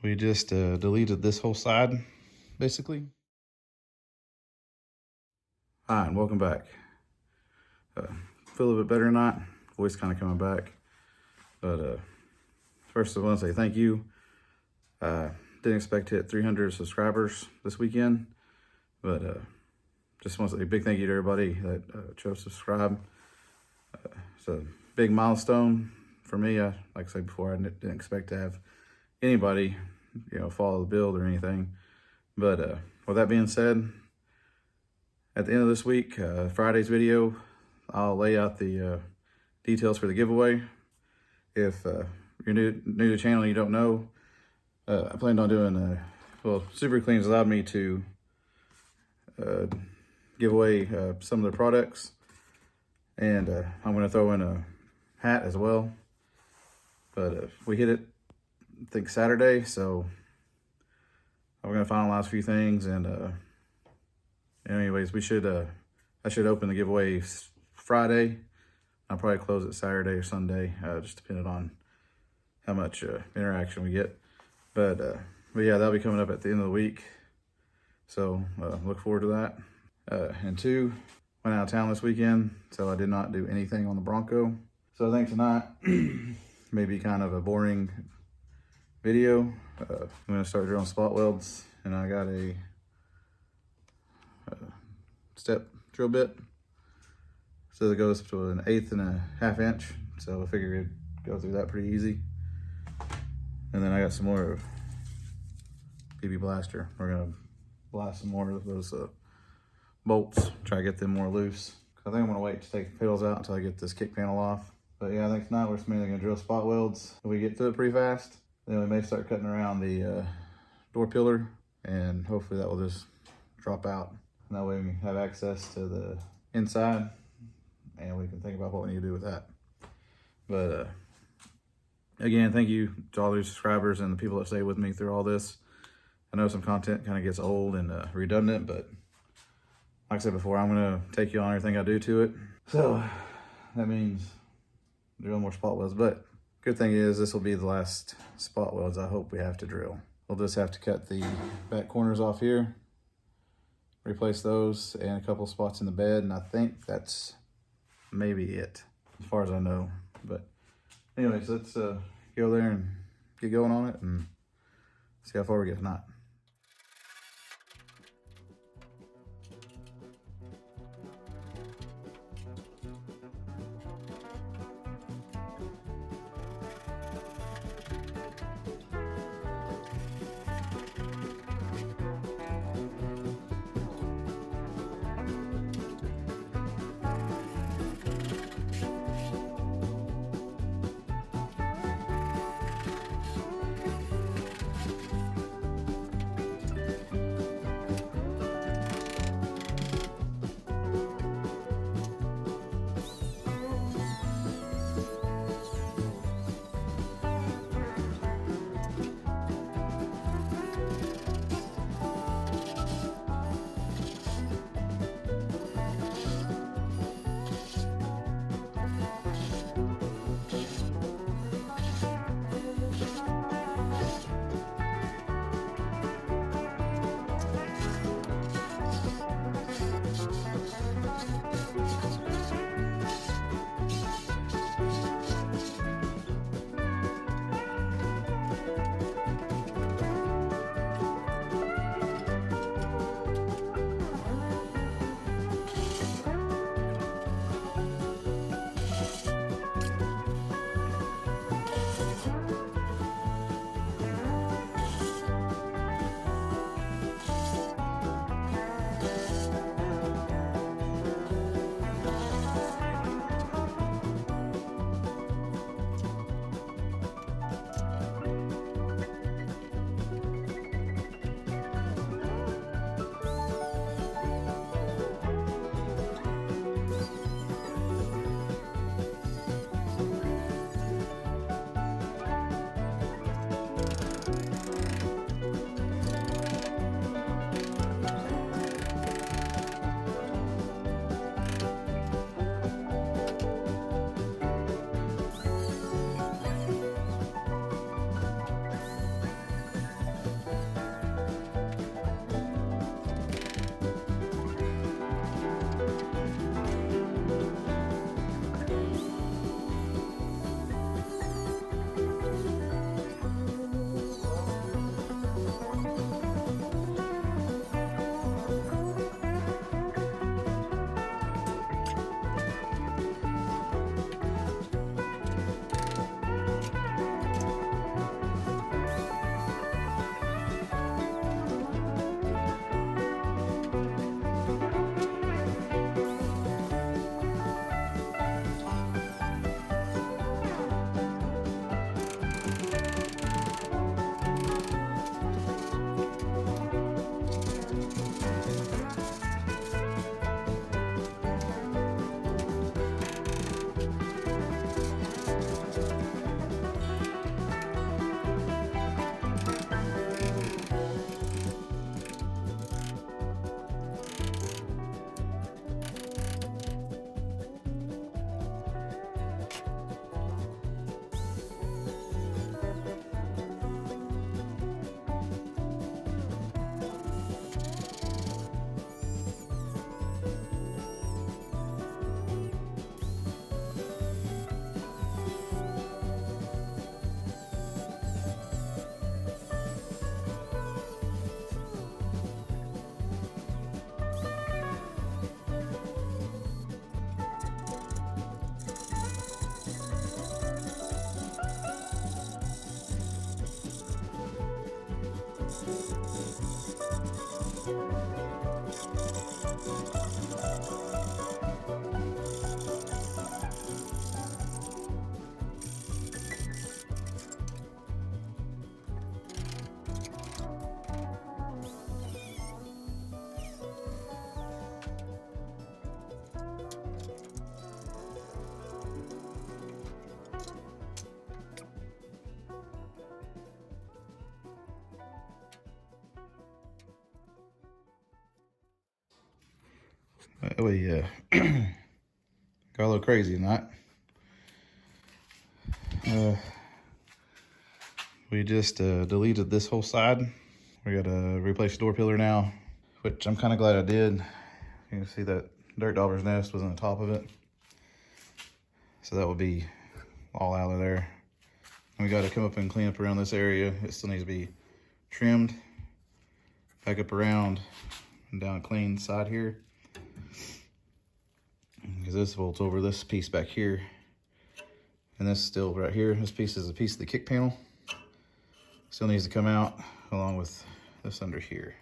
We just deleted this whole side, basically. Hi, and welcome back. Feel a little bit better or not? Voice kind of coming back. But first I want to say thank you. Didn't expect to hit 300 subscribers this weekend, but just want to say a big thank you to everybody that chose to subscribe. It's a big milestone for me. Like I said before, I didn't expect to have anybody, follow the build or anything. But with that being said, at the end of this week, Friday's video, I'll lay out the details for the giveaway. If you're new to the channel and you don't know, I planned on doing Super Clean's allowed me to give away some of their products, and I'm going to throw in a hat as well. But we hit it, I think, Saturday, so we're going to finalize a few things, and anyways, I should open the giveaway Friday. I'll probably close it Saturday or Sunday, just depending on how much interaction we get. But yeah, that'll be coming up at the end of the week. So look forward to that. And two, went out of town this weekend, so I did not do anything on the Bronco. So I think tonight may be kind of a boring video. I'm gonna start drilling spot welds, and I got a step drill bit. So it goes to an 1/8 and a 1/2 inch. So I figured it'd go through that pretty easy. And then I got some more BB blaster. We're gonna blast some more of those bolts, try to get them more loose. I think I'm gonna wait to take the pedals out until I get this kick panel off. But yeah, I think tonight we're just mainly gonna drill spot welds. If we get to it pretty fast, then we may start cutting around the door pillar, and hopefully that will just drop out. And that way we can have access to the inside, and we can think about what we need to do with that. But again, thank you to all these subscribers and the people that stay with me through all this. I know some content kind of gets old and redundant, but like I said before, I'm gonna take you on everything I do to it. So that means drilling more spot welds, but good thing is this will be the last spot welds I hope we have to drill. We'll just have to cut the back corners off here, replace those, and a couple spots in the bed, and I think that's maybe it, as far as I know. But anyways, let's go there and get going on it and see how far we get tonight. We got a little crazy tonight. We just deleted this whole side. We got to replace the door pillar now, which I'm kind of glad I did. You can see that dirt dauber's nest was on the top of it. So that will be all out of there. And we got to come up and clean up around this area. It still needs to be trimmed back up around and down clean side here. Because this bolts over this piece back here. And this still right here, this piece is a piece of the kick panel. Still needs to come out along with this under here.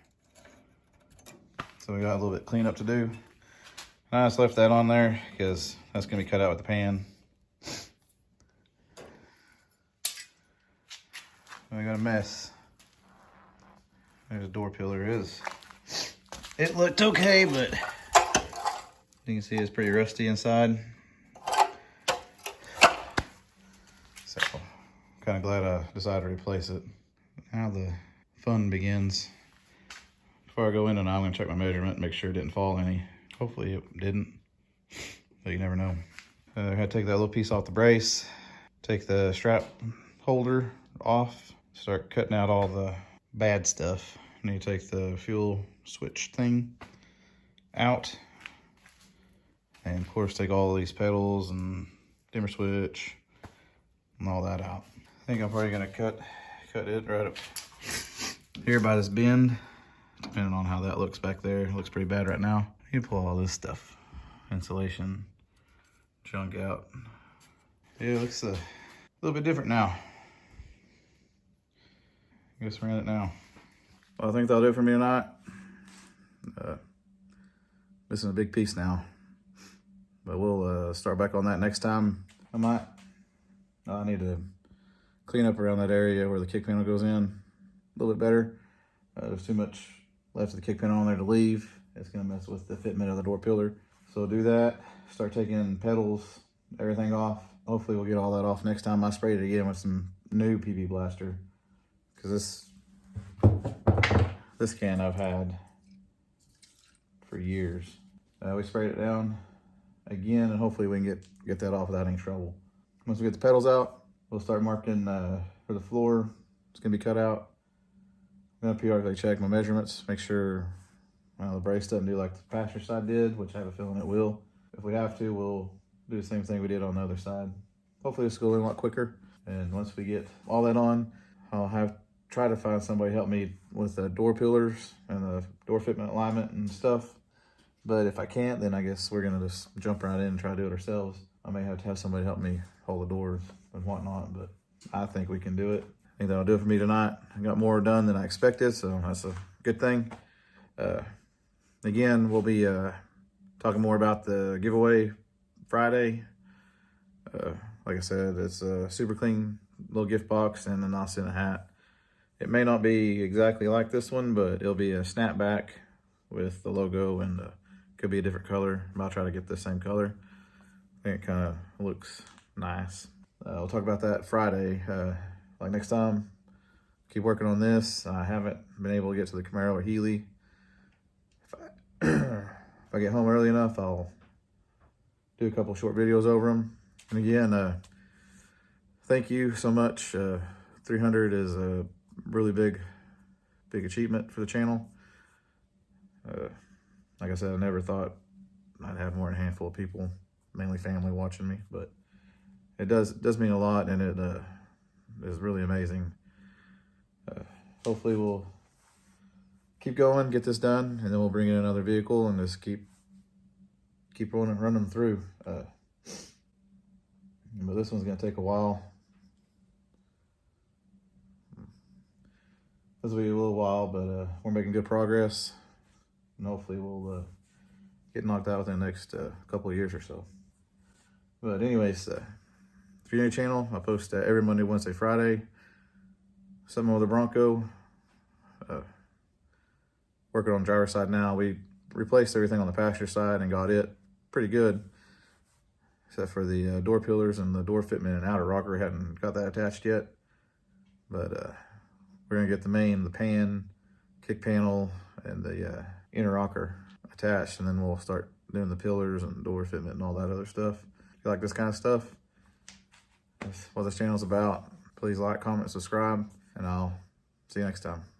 So we got a little bit of cleanup to do. I just left that on there because that's gonna be cut out with the pan. We got a mess. There's a door pillar. It looked okay, but you can see it's pretty rusty inside. So, kind of glad I decided to replace it. Now the fun begins. Before I go in tonight, I'm gonna check my measurement and make sure it didn't fall any. Hopefully it didn't, but you never know. I had to take that little piece off the brace, take the strap holder off, start cutting out all the bad stuff. I need to take the fuel switch thing out. And of course take all these pedals and dimmer switch and all that out. I think I'm probably gonna cut it right up here by this bend, depending on how that looks back there. It looks pretty bad right now. You pull all this stuff, insulation, junk out. Yeah, it looks a little bit different now. I guess we're in it now. Well, I think that'll do it for me tonight. Missing a big piece now, but we'll start back on that next time. I need to clean up around that area where the kick panel goes in a little bit better. There's too much left of the kick panel on there to leave. It's gonna mess with the fitment of the door pillar. So do that, start taking pedals, everything off. Hopefully we'll get all that off next time I spray it again with some new PB Blaster. Cause this can I've had for years. We sprayed it down again and hopefully we can get that off without any trouble. Once we get the pedals out, we'll start marking for the floor. It's gonna be cut out. I'm gonna periodically check my measurements, make sure the brace doesn't do like the passenger side did, which I have a feeling it will. If we have to, we'll do the same thing we did on the other side. Hopefully this will go in a lot quicker. And once we get all that on, I'll try to find somebody to help me with the door pillars and the door fitment alignment and stuff. But if I can't, then I guess we're gonna just jump right in and try to do it ourselves. I may have to have somebody help me hold the doors and whatnot, but I think we can do it. I think that'll do it for me tonight. I got more done than I expected, so that's a good thing. Again, we'll be talking more about the giveaway Friday. Like I said, it's a super clean little gift box and a nice in a hat. It may not be exactly like this one, but it'll be a snapback with the logo and could be a different color. I'll try to get the same color. I think it kind of looks nice. We'll talk about that Friday. Like next time, keep working on this. I haven't been able to get to the Camaro or Healy. If I get home early enough, I'll do a couple short videos over them. And again, thank you so much. 300 is a really big achievement for the channel. Like I said, I never thought I'd have more than a handful of people, mainly family, watching me, but it does mean a lot, and it is really amazing. Hopefully we'll keep going, get this done, and then we'll bring in another vehicle and just keep running them through. But this one's gonna take a while. This will be a little while, but we're making good progress, and hopefully we'll get knocked out within the next couple of years or so. But anyways, if you're new to the channel, I post every Monday, Wednesday, Friday. Something with the Bronco. Working on the driver's side now. We replaced everything on the passenger side and got it pretty good, except for the door pillars and the door fitment and outer rocker. Hadn't got that attached yet, but we're gonna get the pan, kick panel, and the inner rocker attached, and then we'll start doing the pillars and door fitment and all that other stuff. If you like this kind of stuff, that's what this channel's about. Please like, comment, subscribe, and I'll see you next time.